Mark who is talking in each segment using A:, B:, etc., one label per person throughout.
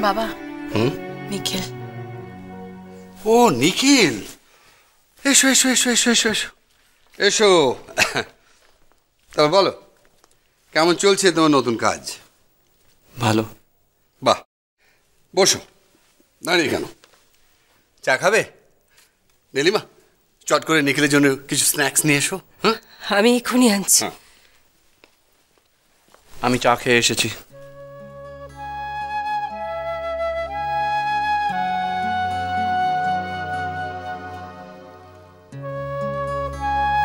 A: বাবা। নিখিল।
B: ও নিখিল, এসো এসো এসো এসো এসো এসো এসো। তবে বলো, কেমন চলছে তোমার নতুন কাজ?
C: ভালো।
B: বাহ, বসো। দাঁড়িয়ে কেন, চা খাবে? নীলিমা, চট করে নিখিলের জন্য কিছু স্ন্যাক্স নিয়ে এসো। হ্যাঁ,
A: আমি এক্ষুনি আনছি।
C: আমি চা খেয়ে এসেছি।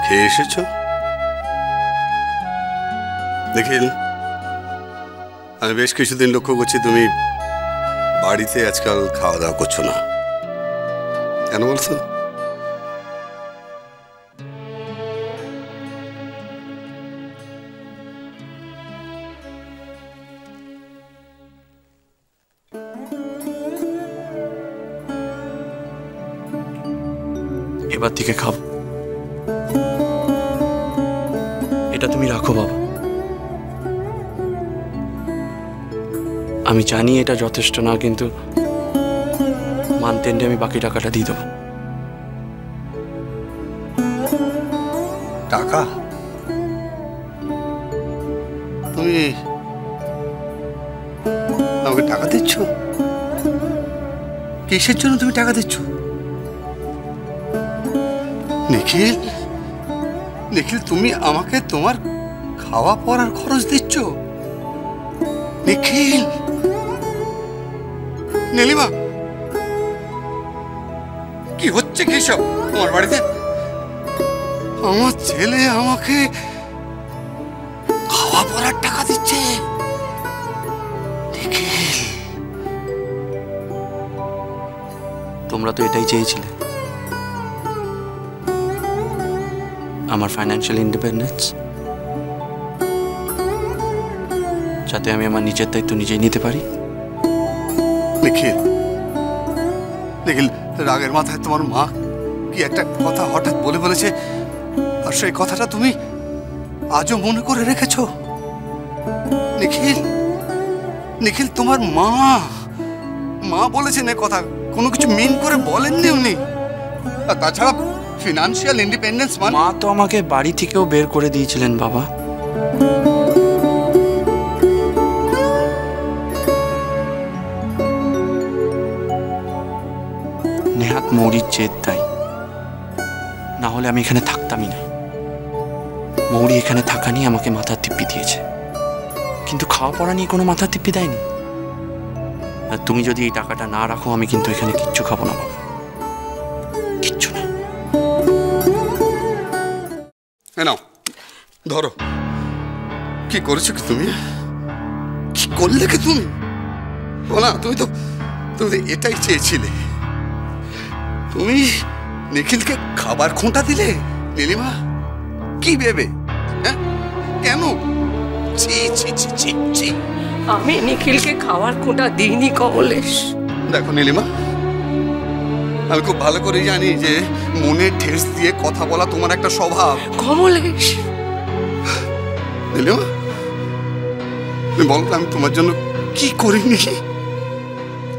B: খেয়ে এসেছো? নিখিল, আমি বেশ কিছুদিন লক্ষ্য করছি তুমি বাড়িতে আজকাল খাওয়া দাওয়া করছো না, কেন বলছো?
C: এবার থেকে খাও। এটা তুমি রাখো বাবা। আমি জানি এটা যথেষ্ট না, কিন্তু মান্থ এন্ডে আমি বাকি টাকাটা দিয়ে দেবো।
B: টাকা? তুমি আমাকে টাকা দিচ্ছ? কিসের জন্য তুমি টাকা দিচ্ছ? নিখিল, নিখিল, তুমি আমাকে তোমার খাওয়া পড়ার খরচ দিচ্ছ? নিখিল, নীলিমা, কি হচ্ছে কি সব তোমার বাড়িতে? আমার ছেলে আমাকে খাওয়া পড়ার টাকা দিচ্ছে। নিখিল,
C: তোমরা তো এটাই চেয়েছিলে, আমার ফাইন্যান্সিয়াল ইন্ডিপেন্ডেন্স, যাতে আমি আমার নিজের দায়িত্ব নিজেই নিতে পারি।
B: নিখিল, নিখিল, রাগের মাথায় তোমার মা কি একটা কথা হঠাৎ বলে বলেছে, আর সেই কথাটা তুমি আজও মনে করে রেখেছো? নিখিল, নিখিল, তোমার মা মা বলেছেন এ কথা, কোনো কিছু মিন করে বলেননি উনি। আর তাছাড়া ফিনান্সিয়াল ইন্ডিপেন্ডেন্স মানে?
C: মা তো আমাকে বাড়ি থেকেও বের করে দিয়েছিলেন বাবা। নেহাত মৌরির জেদ তাই, না হলে আমি এখানে থাকতামই না। মৌরি এখানে থাকা নিয়ে আমাকে মাথার তিপ্পি দিয়েছে, কিন্তু খাওয়া পড়া নিয়ে কোনো মাথার তিপ্পি দেয়নি। আর তুমি যদি এই টাকাটা না রাখো, আমি কিন্তু এখানে কিচ্ছু খাবো না বাবা, কিচ্ছু না।
B: নাও ধরো। কি করেছো কি তুমি? কি করলে কি তুমি? বলা, তুমি তো এটাই চেয়েছিলে। তুমি নিখিলকে খাবার খোঁটা দিলে নীলিমা, কি ভেবে? হ্যাঁ, কেন? ছি ছি ছি ছি ছি।
A: আমি নিখিলকে খাওয়ার খোঁটা দিইনি কমলেশ।
B: দেখো নীলিমা, আমি খুব ভালো করে জানি যে মনে ঠেস দিয়ে কথা বলা তোমার একটা স্বভাব।
A: কমলেশ,
B: নীলিমা, তুমি বলো আমি তোমার জন্য কি করিনি?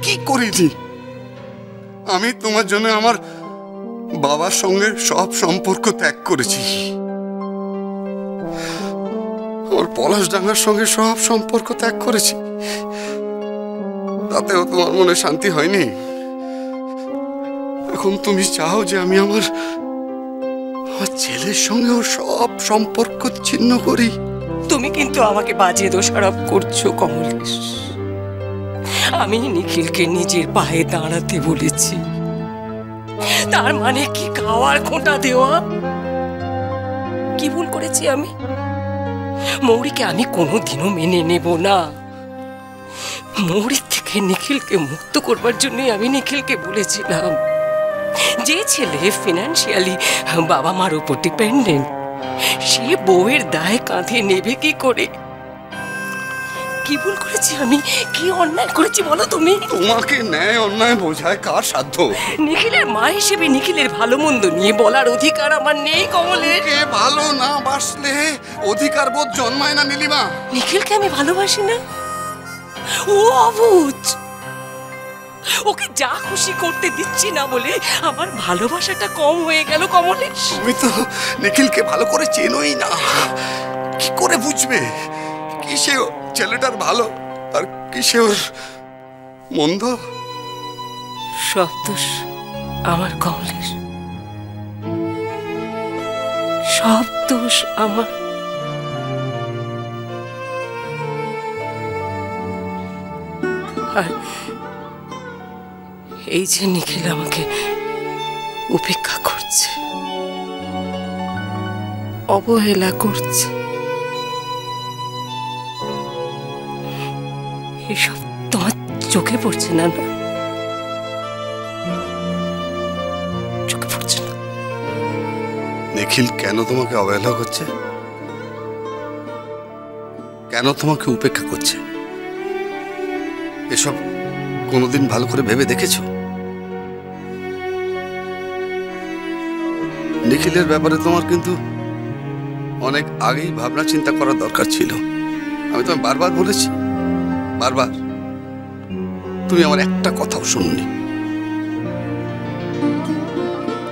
B: কি করিনি? আমি তোমার জন্য আমার বাবার সঙ্গে সব সম্পর্ক ত্যাগ করেছি, আমার পলাশডাঙ্গার সঙ্গে সব সম্পর্ক ত্যাগ করেছি, তাতেও তোমার মনে শান্তি হয়নি। এখন তুমি চাও যে আমি আমার ছেলের সঙ্গেও সব সম্পর্ক ছিন্ন করি।
A: তুমি কিন্তু আমাকে বাজে দোষারোপ করছো কমলেশ। আমি নিখিলকে নিজের পায়ে দাঁড়াতে বলেছি, তার মানে কি খাওয়ার খোঁটা দেওয়া? কি ভুল করেছি আমি? মৌরিকে আমি কোনোদিনও মেনে নেব না। মৌরির থেকে নিখিলকে মুক্ত করবার জন্যই আমি নিখিলকে বলেছিলাম, যে ছেলে ফিনান্সিয়ালি বাবা মার উপর ডিপেন্ডেন্ট, সে বউয়ের দায় কাঁধে নেবে কি করে? কি ভুল করেছি আমি? কি অন্যায় করেছি বলো তুমি?
B: তোমাকে ন্যায় অন্যায় বোঝায় কার সাধ্য?
A: নিখিলের মা হিসেবে নিখিলের ভালো মন্দ নিয়ে বলার অধিকার আমার নেই কমলেশ।
B: ভালো না বাসলে অধিকার বোধ জন্মায় না নীলিমা।
A: নিখিলকে আমি ভালোবাসি না? ও অবুঝ, ওকে যা খুশি করতে দিচ্ছি না বলে আমার ভালোবাসাটা কম হয়ে গেল কমলেশ।
B: তুমি তো নিখিলকে ভালো করে চেনোই না, কি করে বুঝবে কিসে ছেলেটার ভালো আর কিসে ওর মন্দ?
A: সব দোষ আমার কমলেশ, সব দোষ আমার। আর এই যে নিখিল আমাকে উপেক্ষা করছে, অবহেলা করছে, এসব তোমার চোখে পড়ছে না? না, চোখে পড়ছে না?
B: নিখিল কেন তোমাকে অবহেলা করছে, কেন তোমাকে উপেক্ষা করছে, এসব কোনোদিন ভালো করে ভেবে দেখেছো? নিখিলের ব্যাপারে তোমার কিন্তু অনেক আগেই ভাবনা চিন্তা করার দরকার ছিল। আমি তোমায় বারবার বলেছি, বারবার, তুমি আমার একটা কথাও শুননি।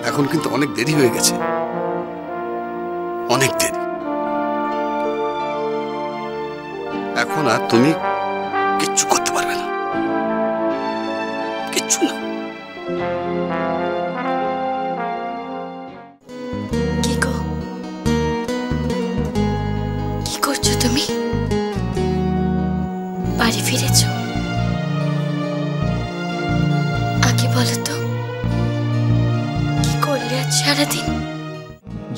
B: এখন কিন্তু অনেক দেরি হয়ে গেছে, অনেক দেরি। এখন আর তুমি কিচ্ছু করতে পারবে না, কিচ্ছু না।
D: কি গো, কি করছো তুমি? বাড়ি ফিরেছো? আগে বলো তো, কি করলে আজ সারাদিন?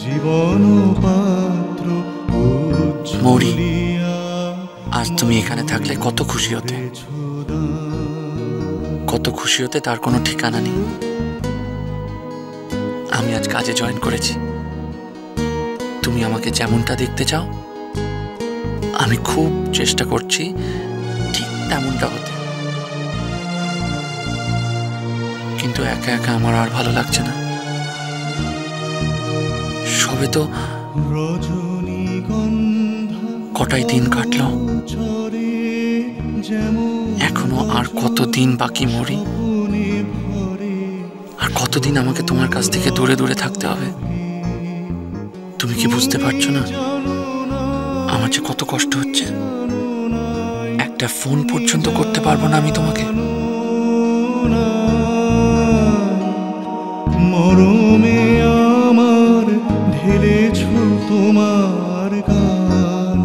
E: জীবন পাত্র
C: মৌরি, আজ তুমি এখানে থাকলে কত খুশি হতে, কত খুশি হতে তার কোনো ঠিকানা নেই। আমি আজ কাজে জয়েন করেছি। তুমি আমাকে যেমনটা দেখতে চাও, আমি খুব চেষ্টা করছি ঠিক তেমনটা হতে। কিন্তু একা একা আমার আর ভালো লাগছে না। সবে তো কটাই দিন কাটলো, এখনো আর কতদিন বাকি মরি, আর কতদিন আমাকে তোমার কাছ থেকে দূরে দূরে থাকতে হবে। তুমি কি বুঝতে পারছো না আমার যে কত কষ্ট হচ্ছে? একটা ফোন পর্যন্ত করতে পারবো না আমি তোমাকে।
E: মরমে আমার ঢেলেছো তোমার গান,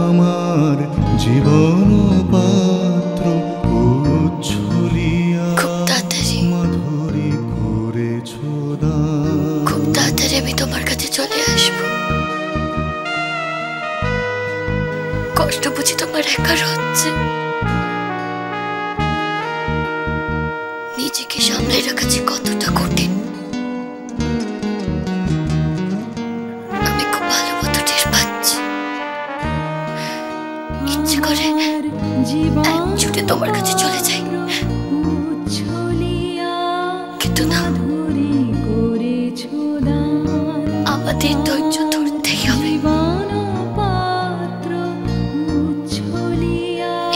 E: আমার জীবন পাত্র উচ্ছলিয়া
D: খুব তাড়াতাড়ি,
E: মাধুরী করেছো দান।
D: খুব তাড়াতাড়ি আমি তোমার কাছে চলে আসবো। কষ্ট বুঝি তোমার একার হচ্ছে? নিজেকে সামলে রাখা যে কতটা কঠিন আমি খুব ভালো মতো টের পাচ্ছি। ইচ্ছে করে এক ছুটে তোমার কাছে চলে যাই, কিন্তু না, আমাদের ধৈর্য ধরতেই হবে।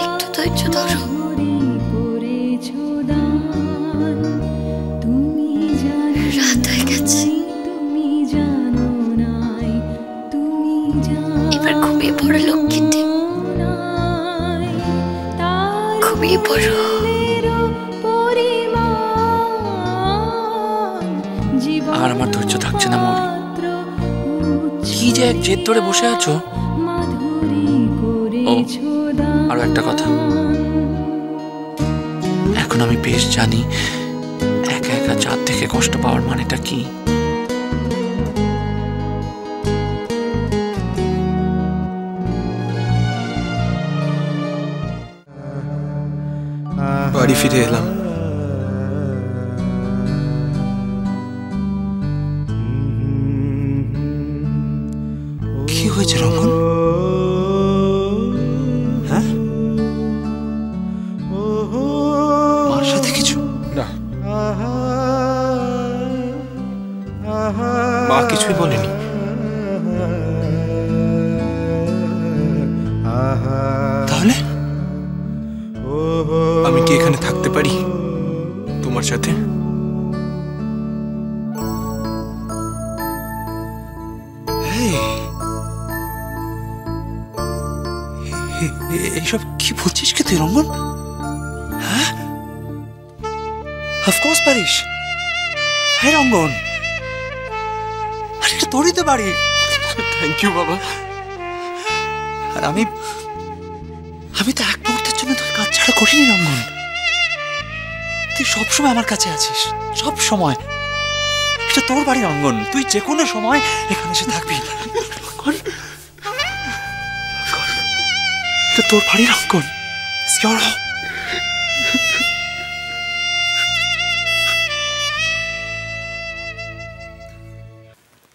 D: একটু ধৈর্য ধরো। রাত হয়ে গেছে, এবার ঘুমিয়ে পড়ো লক্ষ্মীটি, ঘুমিয়ে পড়ো।
C: আর আমার ধৈর্য থাকছে না মৌরি। কি যে এক জেদ ধরে বসে আছো। ও, আরো একটা কথা, এখন আমি বেশ জানি একা একা চাঁদ থেকে কষ্ট পাওয়ার মানেটা কি।
F: বাড়ি ফিরে এলাম। কি হয়েছে রঙ্গন? হ্যাঁ, মার সাথে কিছু না, মা কিছুই বলেনি। তাহলে আমি কি এখানে থাকতে পারি?
C: আমার সাথে? এইসব কি বলছিস কি তুই রঙ্গন? হ্যাঁ, অফকোর্স পারিস। হ্যাঁ রঙ্গন, আরে এটা তোরই তো বাড়ি। থ্যাংক ইউ বাবা। আর আমি তো এক মুহূর্তের জন্য তোর কাজ ছাড়া করিনি রঙ্গন। তুই সবসময় আমার কাছে আছিস, সব সময়। এটা তোর বাড়ি রঙ্গন, তুই যে কোনো সময় এখানে এসে থাকবি। এটা তোর বাড়ি রঙ্গন।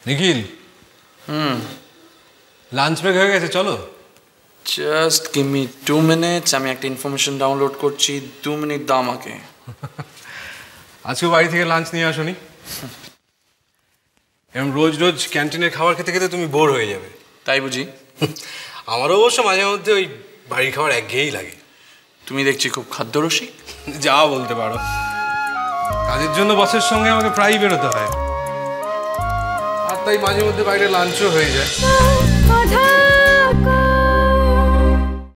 G: নিখিল, লাঞ্চ ব্রেক হয়ে গেছে, চলো।
C: জাস্ট গিভ মি 2 মিনিটস, আমি একটা ইনফরমেশন ডাউনলোড করছি। 2 মিনিট দাও আমাকে।
G: আজকে বাড়ি থেকে লাঞ্চ নিয়ে আসোনি? এরকম রোজ রোজ ক্যান্টিনের খাবার খেতে খেতে তুমি বোর হয়ে যাবে।
C: তাই বুঝি?
G: আমারও অবশ্য মাঝে মধ্যে ওই বাড়ির খাবার একঘেয়েই লাগে।
C: তুমি দেখছি খুব খাদ্যরসিক।
G: যা বলতে পারো। কাজের জন্য বসের সঙ্গে আমাকে প্রায়ই বেরোতে হয়, আর তাই মাঝে মধ্যে বাইরে লাঞ্চও হয়ে যায়।